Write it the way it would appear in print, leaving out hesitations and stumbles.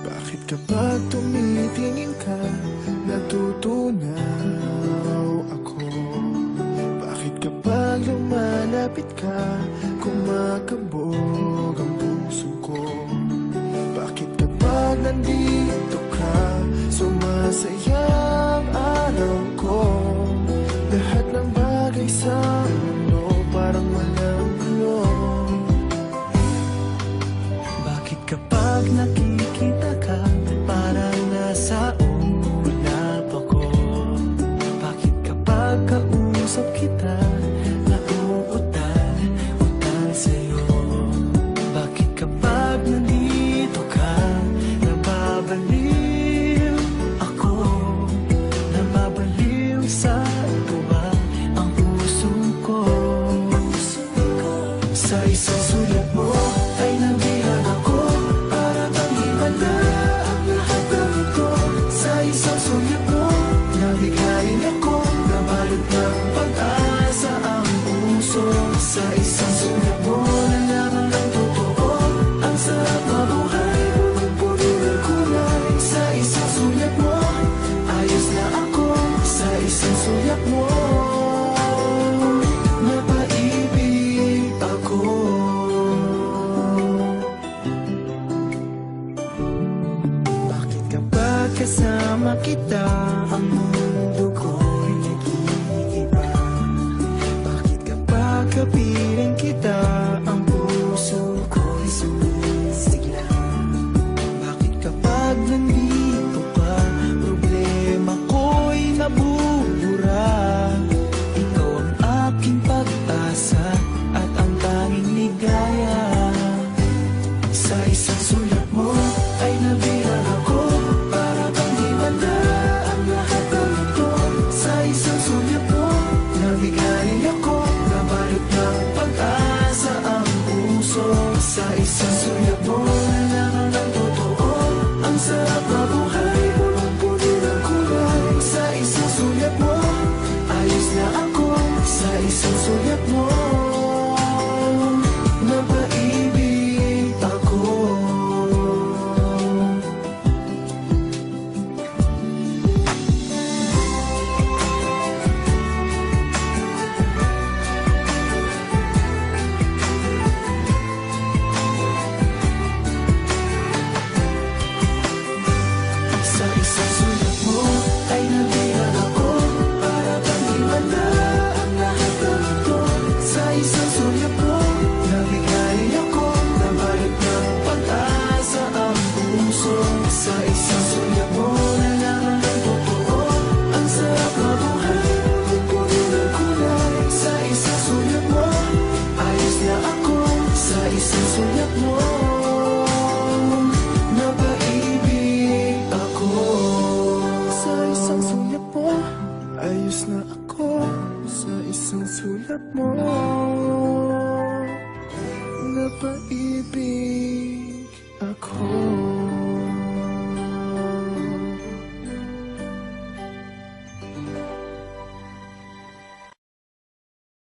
Bakit kapag tumitingin ka, natutunaw ako? Bakit kapag lumalapit ka, kumakabog ang puso ko? Bakit kapag nandito ka, sumasaya ang araw ko? Lahat ng bagay sa mundo parang walang gulo. Bakit kapag nakikita ka, parang nasa ulap ako? Bakit kapag kausap kita, nauutal sa'yo? Bakit kapag nandito ka, nababaliw ako? Nababaliw sa tuwa ang puso ko. Sa isang sulat mo ay nabihan ako, para bang himala ang lahat ng ito. Sa isang sulat mo, nabigayin ako, nabalot ng pag-asa ang puso. Sa isang sulat mo, nalaman ng totoo, ang sarap mabuhay, punong-puno ng kulay. Sa isang sulat mo, ayos na ako. Sa isang sulat mo, napaibig ako. Bakit kapag kasama kita, ang mundo ko'y nag-iiba? Bakit kapag kapiling kita, ang puso ko'y sumisigla? Bakit kapag nandito ka, problema ko'y nabubura? Ikaw ang aking pag-asa at ang tanging ligaya. Sa isang sulat mo ay nabihan ako, para bang himala ang lahat ng ito. Sa isang sulat mo, nabigayin ako, nabalot ng pag-asa ang puso. Sa isang sulat mo, nalaman ng totoo, ang sarap mabuhay, punong-puno ng kulay. Sa isang sulat mo, ayos na ako. Sa isang sulat mo, napaibig ako. Sa isang sulat mo ay nabihan ako, para bang himala ang lahat ng ito. Sa isang sulat mo, nabigayin ako, nabalot ng pag-asa ang puso. Sa isang sulat mo, nalaman ng totoo, ang sarap mabuhay, punong-puno ng kulay. Sa isang sulat mo, ayos na ako. Sa isang sulat mo, napaibig ako. Sa isang sulat mo, ayos na ako. Sa isang sulat mo,